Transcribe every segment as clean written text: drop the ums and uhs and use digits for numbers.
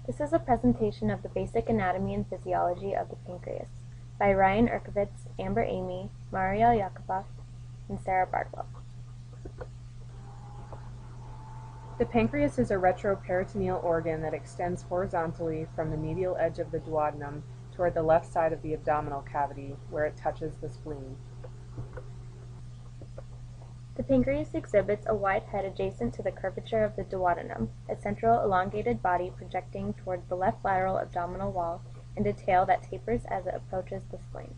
This is a presentation of the basic anatomy and physiology of the pancreas by Ryan Urkovitz, Amber Amy, Mariel Yakuboff, and Sarah Bardwell. The pancreas is a retroperitoneal organ that extends horizontally from the medial edge of the duodenum toward the left side of the abdominal cavity, where it touches the spleen. The pancreas exhibits a wide head adjacent to the curvature of the duodenum, a central elongated body projecting toward the left lateral abdominal wall, and a tail that tapers as it approaches the spleen.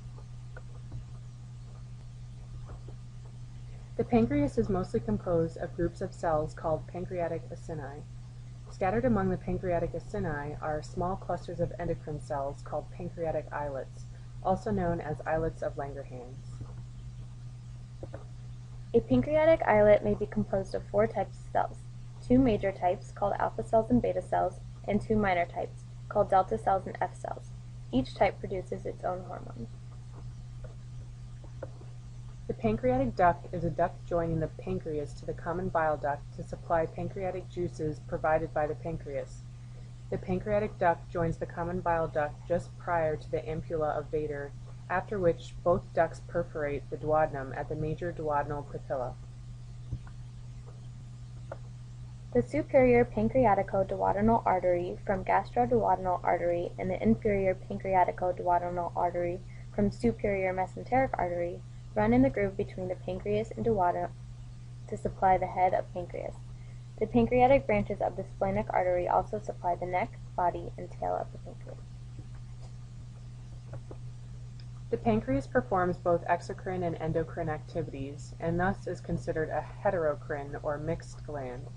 The pancreas is mostly composed of groups of cells called pancreatic acini. Scattered among the pancreatic acini are small clusters of endocrine cells called pancreatic islets, also known as islets of Langerhans. A pancreatic islet may be composed of 4 types of cells, 2 major types called alpha cells and beta cells, and 2 minor types called delta cells and F cells. Each type produces its own hormone. The pancreatic duct is a duct joining the pancreas to the common bile duct to supply pancreatic juices provided by the pancreas. The pancreatic duct joins the common bile duct just prior to the ampulla of Vater, after which both ducts perforate the duodenum at the major duodenal papilla. The superior pancreatico-duodenal artery from gastroduodenal artery and the inferior pancreatico-duodenal artery from superior mesenteric artery run in the groove between the pancreas and duodenum to supply the head of pancreas. The pancreatic branches of the splenic artery also supply the neck, body, and tail of the pancreas. The pancreas performs both exocrine and endocrine activities, and thus is considered a heterocrine or mixed gland.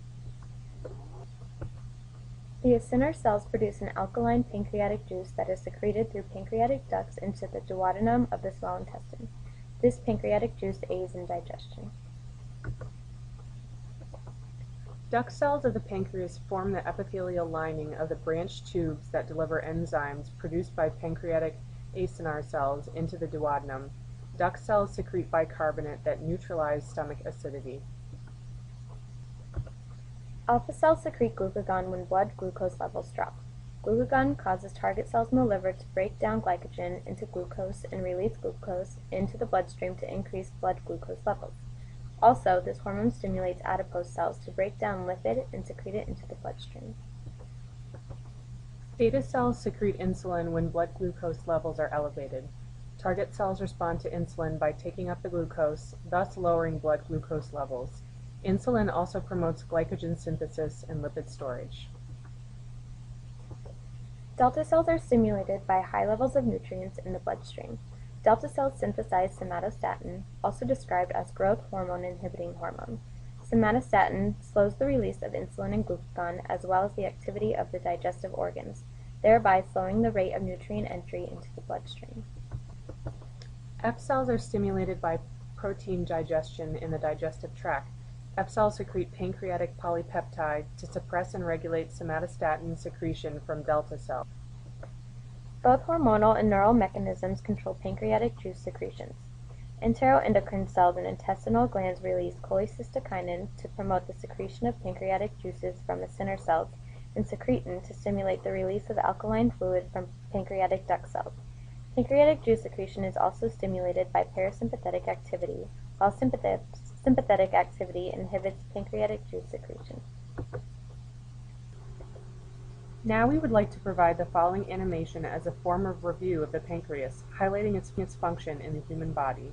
The acinar cells produce an alkaline pancreatic juice that is secreted through pancreatic ducts into the duodenum of the small intestine. This pancreatic juice aids in digestion. Duct cells of the pancreas form the epithelial lining of the branched tubes that deliver enzymes produced by pancreatic acinar cells into the duodenum. Duct cells secrete bicarbonate that neutralize stomach acidity. Alpha cells secrete glucagon when blood glucose levels drop. Glucagon causes target cells in the liver to break down glycogen into glucose and release glucose into the bloodstream to increase blood glucose levels. Also, this hormone stimulates adipose cells to break down lipid and secrete it into the bloodstream. Beta cells secrete insulin when blood glucose levels are elevated. Target cells respond to insulin by taking up the glucose, thus lowering blood glucose levels. Insulin also promotes glycogen synthesis and lipid storage. Delta cells are stimulated by high levels of nutrients in the bloodstream. Delta cells synthesize somatostatin, also described as growth hormone inhibiting hormone. Somatostatin slows the release of insulin and glucagon as well as the activity of the digestive organs, thereby slowing the rate of nutrient entry into the bloodstream. F cells are stimulated by protein digestion in the digestive tract. F cells secrete pancreatic polypeptide to suppress and regulate somatostatin secretion from delta cells. Both hormonal and neural mechanisms control pancreatic juice secretions. Enteroendocrine cells and intestinal glands release cholecystokinin to promote the secretion of pancreatic juices from acinar cells, and secretin to stimulate the release of alkaline fluid from pancreatic duct cells. Pancreatic juice secretion is also stimulated by parasympathetic activity, while sympathetic activity inhibits pancreatic juice secretion. Now we would like to provide the following animation as a form of review of the pancreas, highlighting its function in the human body.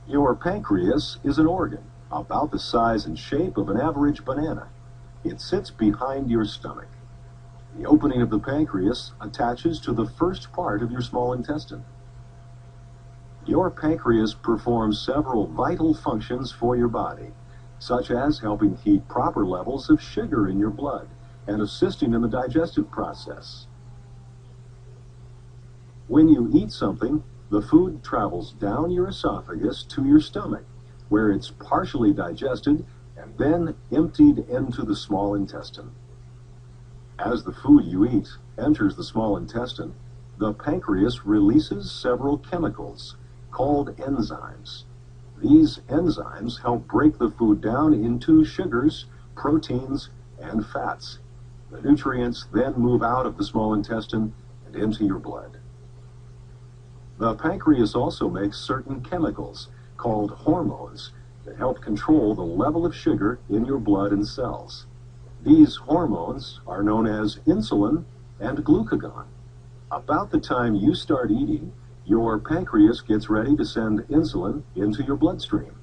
Your pancreas is an organ about the size and shape of an average banana. It sits behind your stomach. The opening of the pancreas attaches to the first part of your small intestine. Your pancreas performs several vital functions for your body, such as helping keep proper levels of sugar in your blood and assisting in the digestive process. When you eat something, the food travels down your esophagus to your stomach, where it's partially digested and then emptied into the small intestine. As the food you eat enters the small intestine, the pancreas releases several chemicals called enzymes. These enzymes help break the food down into sugars, proteins, and fats. The nutrients then move out of the small intestine and into your blood. The pancreas also makes certain chemicals called hormones that help control the level of sugar in your blood and cells. These hormones are known as insulin and glucagon. About the time you start eating, your pancreas gets ready to send insulin into your bloodstream.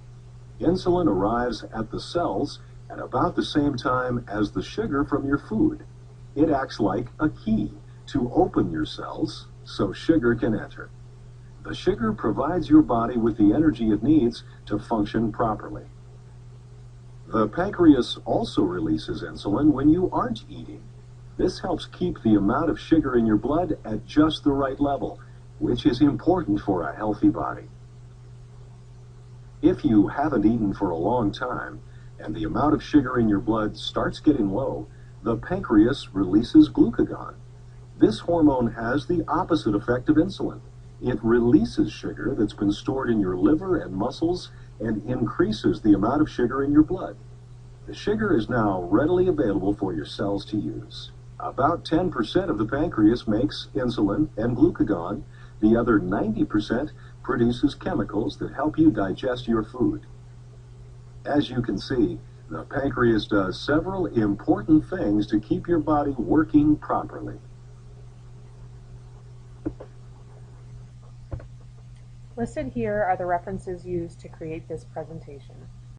Insulin arrives at the cells at about the same time as the sugar from your food. It acts like a key to open your cells so sugar can enter. The sugar provides your body with the energy it needs to function properly. The pancreas also releases insulin when you aren't eating. This helps keep the amount of sugar in your blood at just the right level, which is important for a healthy body. If you haven't eaten for a long time and the amount of sugar in your blood starts getting low, the pancreas releases glucagon. This hormone has the opposite effect of insulin. It releases sugar that's been stored in your liver and muscles and increases the amount of sugar in your blood. The sugar is now readily available for your cells to use. About 10% of the pancreas makes insulin and glucagon. The other 90% produces chemicals that help you digest your food. As you can see, the pancreas does several important things to keep your body working properly. Listed here are the references used to create this presentation.